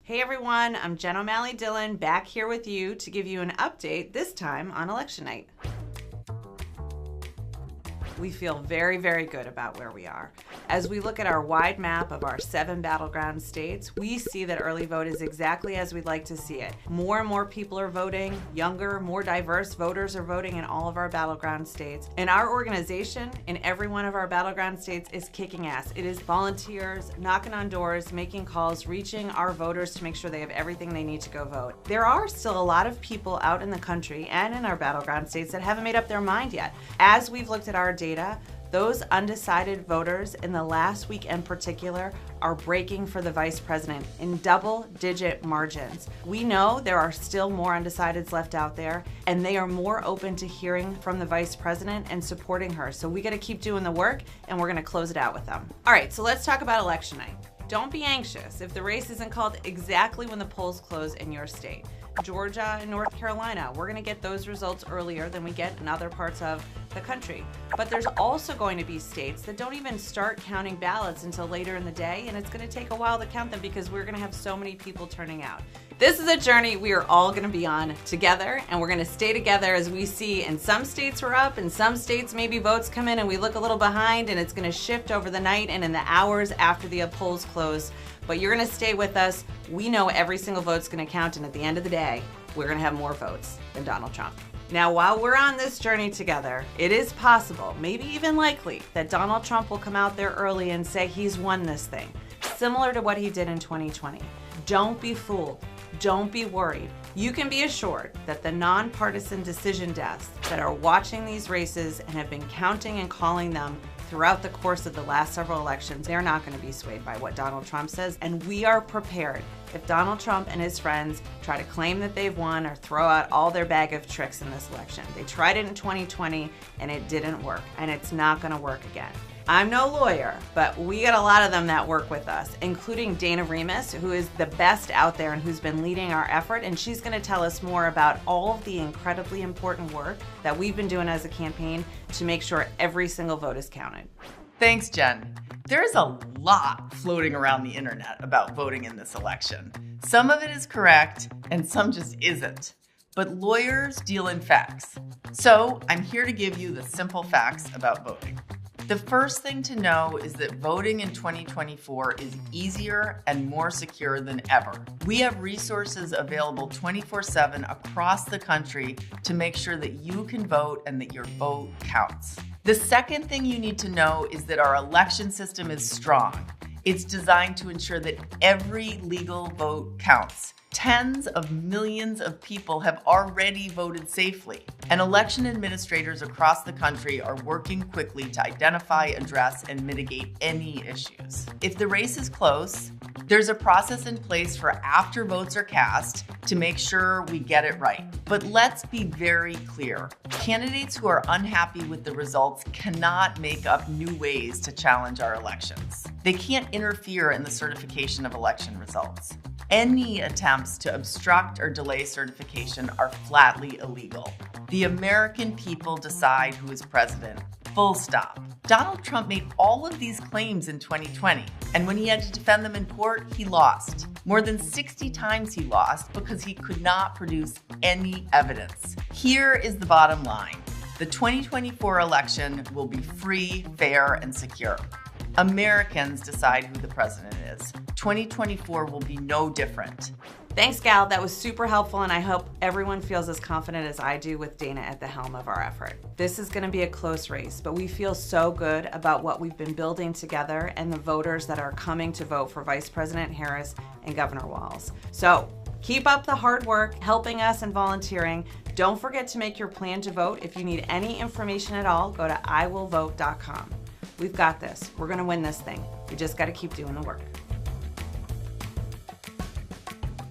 Hey everyone, I'm Jen O'Malley Dillon back here with you to give you an update, this time on election night. We feel very, very good about where we are. As we look at our wide map of our 7 battleground states, we see that early vote is exactly as we'd like to see it. More and more people are voting, younger, more diverse voters are voting in all of our battleground states. And our organization in every one of our battleground states is kicking ass. It is volunteers, knocking on doors, making calls, reaching our voters to make sure they have everything they need to go vote. There are still a lot of people out in the country and in our battleground states that haven't made up their mind yet. As we've looked at our data, those undecided voters in the last week in particular are breaking for the vice president in double-digit margins. We know there are still more undecideds left out there, and they are more open to hearing from the vice president and supporting her. So we got to keep doing the work, and we're going to close it out with them. All right, so let's talk about election night. Don't be anxious if the race isn't called exactly when the polls close in your state. Georgia and North Carolina, we're going to get those results earlier than we get in other parts of the country. But there's also going to be states that don't even start counting ballots until later in the day, and it's going to take a while to count them because we're going to have so many people turning out. This is a journey we are all going to be on together, and we're going to stay together as we see in some states we're up, in some states maybe votes come in and we look a little behind, and it's going to shift over the night and in the hours after the polls close. But you're going to stay with us. We know every single vote's going to count, and at the end of the day, we're going to have more votes than Donald Trump. Now, while we're on this journey together, it is possible, maybe even likely, that Donald Trump will come out there early and say he's won this thing, similar to what he did in 2020. Don't be fooled. Don't be worried. You can be assured that the nonpartisan decision desks that are watching these races and have been counting and calling them throughout the course of the last several elections, they're not going to be swayed by what Donald Trump says, and we are prepared if Donald Trump and his friends try to claim that they've won or throw out all their bag of tricks in this election. They tried it in 2020 and it didn't work, and it's not going to work again. I'm no lawyer, but we got a lot of them that work with us, including Dana Remus, who is the best out there and who's been leading our effort, and she's going to tell us more about all of the incredibly important work that we've been doing as a campaign to make sure every single vote is counted. Thanks, Jen. There's a lot floating around the internet about voting in this election. Some of it is correct and some just isn't. But lawyers deal in facts. So I'm here to give you the simple facts about voting. The first thing to know is that voting in 2024 is easier and more secure than ever. We have resources available 24/7 across the country to make sure that you can vote and that your vote counts. The second thing you need to know is that our election system is strong. It's designed to ensure that every legal vote counts. Tens of millions of people have already voted safely, and election administrators across the country are working quickly to identify, address, and mitigate any issues. If the race is close, there's a process in place for after votes are cast to make sure we get it right. But let's be very clear. Candidates who are unhappy with the results cannot make up new ways to challenge our elections. They can't interfere in the certification of election results. Any attempts to obstruct or delay certification are flatly illegal. The American people decide who is president. Full stop. Donald Trump made all of these claims in 2020, and when he had to defend them in court, he lost. More than 60 times he lost because he could not produce any evidence. Here is the bottom line. The 2024 election will be free, fair, and secure. Americans decide who the president is. 2024 will be no different. Thanks, Gal. That was super helpful, and I hope everyone feels as confident as I do with Dana at the helm of our effort. This is going to be a close race, but we feel so good about what we've been building together and the voters that are coming to vote for Vice President Harris and Governor Walz. So keep up the hard work, helping us and volunteering. Don't forget to make your plan to vote. If you need any information at all, go to iwillvote.com. We've got this. We're going to win this thing. We just got to keep doing the work.